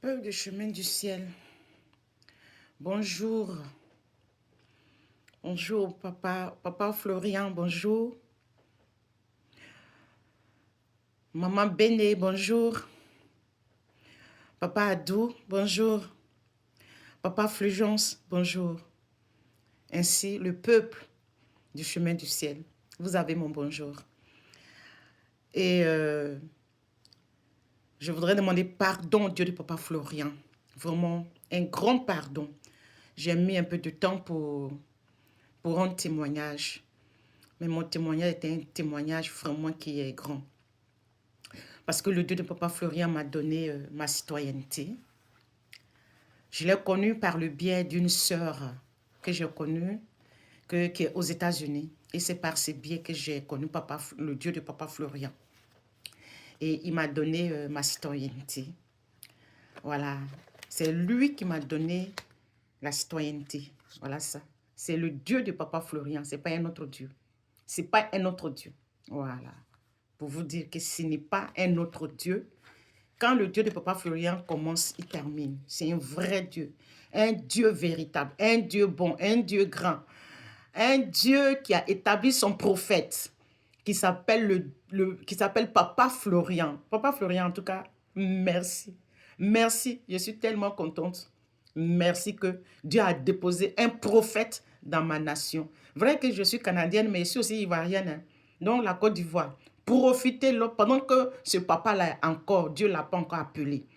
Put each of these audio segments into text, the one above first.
Peuple du chemin du ciel, bonjour. Bonjour, papa Florian, bonjour. Maman Béné, bonjour. Papa Adou, bonjour. Papa Fulgence, bonjour. Ainsi, le peuple du chemin du ciel, vous avez mon bonjour. Et je voudrais demander pardon au Dieu de Papa Florian. Vraiment, un grand pardon. J'ai mis un peu de temps pour un témoignage. Mais mon témoignage était un témoignage vraiment qui est grand. Parce que le Dieu de Papa Florian m'a donné ma citoyenneté. Je l'ai connu par le biais d'une sœur que j'ai connue, qui est aux États-Unis. Et c'est par ce biais que j'ai connu le Dieu de Papa Florian. Et il m'a donné ma citoyenneté. Voilà. C'est lui qui m'a donné la citoyenneté. Voilà ça. C'est le Dieu de Papa Florian. Ce n'est pas un autre Dieu. Ce n'est pas un autre Dieu. Voilà. Pour vous dire que ce n'est pas un autre Dieu. Quand le Dieu de Papa Florian commence, il termine. C'est un vrai Dieu. Un Dieu véritable. Un Dieu bon. Un Dieu grand. Un Dieu qui a établi son prophète. Qui s'appelle Papa Florian. Papa Florian, en tout cas, merci. Merci. Je suis tellement contente. Merci que Dieu a déposé un prophète dans ma nation. Vrai que je suis canadienne, mais je suis aussi ivoirienne. Hein. Donc, la Côte d'Ivoire. Profitez pendant que ce papa-là est encore, Dieu ne l'a pas encore appelé.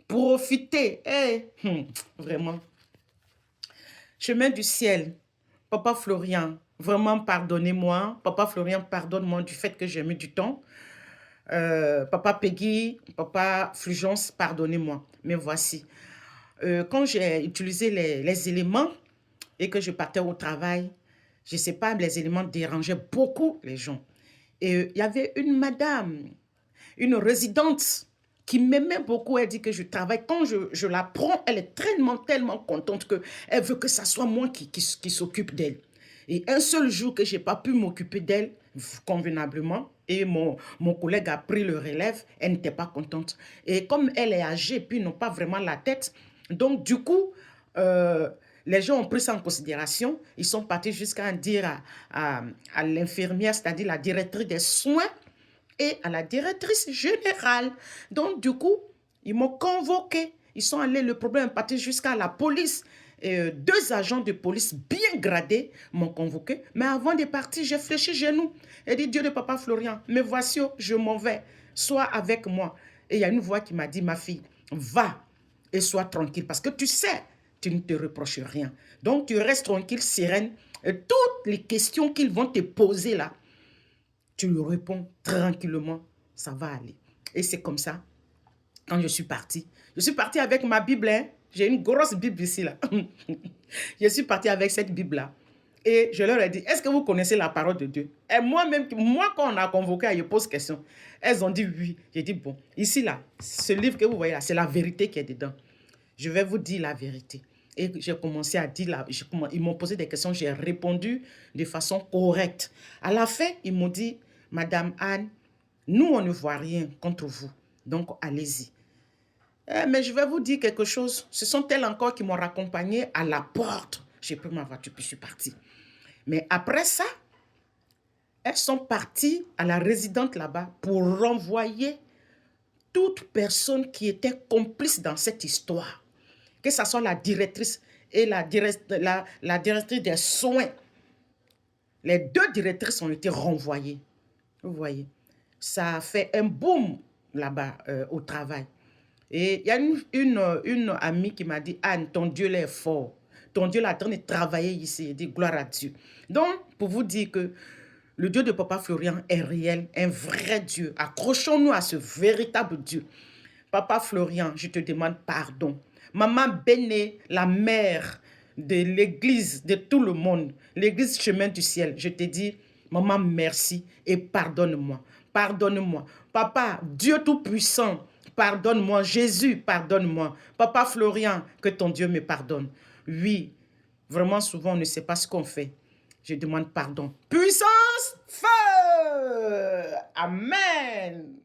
Profitez. Vraiment. Chemin du ciel. Papa Florian, vraiment pardonnez-moi. Papa Florian, pardonne-moi du fait que j'ai mis du temps. Papa Peggy, Papa Fulgence, pardonnez-moi. Mais voici. Quand j'ai utilisé les éléments et que je partais au travail, je ne sais pas, les éléments dérangeaient beaucoup les gens. Et il y avait une madame, une résidente qui m'aimait beaucoup. Elle dit que je travaille. Quand je la prends, elle est tellement contente qu'elle veut que ce soit moi qui s'occupe d'elle. Et un seul jour que je n'ai pas pu m'occuper d'elle convenablement, et mon collègue a pris le relève, elle n'était pas contente. Et comme elle est âgée, puis n'ont pas vraiment la tête, donc du coup, les gens ont pris ça en considération. Ils sont partis jusqu'à dire à l'infirmière, c'est-à-dire la directrice des soins, et à la directrice générale. Donc, du coup, ils m'ont convoqué. Ils sont allés, le problème est parti jusqu'à la police. Et, 2 agents de police bien gradés m'ont convoqué. Mais avant de partir, j'ai fléchi genoux. Et dit, Dieu de Papa Florian, me voici, je m'en vais. Sois avec moi. Et il y a une voix qui m'a dit, ma fille, va et sois tranquille. Parce que tu sais, tu ne te reproches rien. Donc, tu restes tranquille, sereine. Et toutes les questions qu'ils vont te poser là, tu lui réponds tranquillement, ça va aller. Et c'est comme ça, quand je suis partie avec ma Bible, hein. J'ai une grosse Bible ici, là. Je suis partie avec cette Bible-là. Et je leur ai dit, est-ce que vous connaissez la parole de Dieu? Et moi-même, quand on a convoqué, je pose question. Elles ont dit oui. J'ai dit, bon, ici, là, ce livre que vous voyez là, c'est la vérité qui est dedans. Je vais vous dire la vérité. Et j'ai commencé à dire, ils m'ont posé des questions, j'ai répondu de façon correcte. À la fin, ils m'ont dit, Madame Anne, nous, on ne voit rien contre vous. Donc, allez-y. Mais je vais vous dire quelque chose. Ce sont elles encore qui m'ont raccompagné à la porte. J'ai pris ma voiture, puis je suis partie. Mais après ça, elles sont parties à la résidente là-bas pour renvoyer toute personne qui était complice dans cette histoire. Que ce soit la directrice et la directrice des soins. Les 2 directrices ont été renvoyées. Vous voyez, ça a fait un boom là-bas au travail. Et il y a une amie qui m'a dit, Anne, ton Dieu là est fort. Ton Dieu là est en train de travailler ici. Il dit, gloire à Dieu. Donc, pour vous dire que le Dieu de Papa Florian est réel, un vrai Dieu. Accrochons-nous à ce véritable Dieu. Papa Florian, je te demande pardon. Maman Béné, la mère de l'église, de tout le monde, l'église chemin du ciel, je te dis, maman, merci et pardonne-moi. Pardonne-moi. Papa, Dieu Tout-Puissant, pardonne-moi. Jésus, pardonne-moi. Papa Florian, que ton Dieu me pardonne. Oui, vraiment souvent, on ne sait pas ce qu'on fait. Je demande pardon. Puissance, feu! Amen.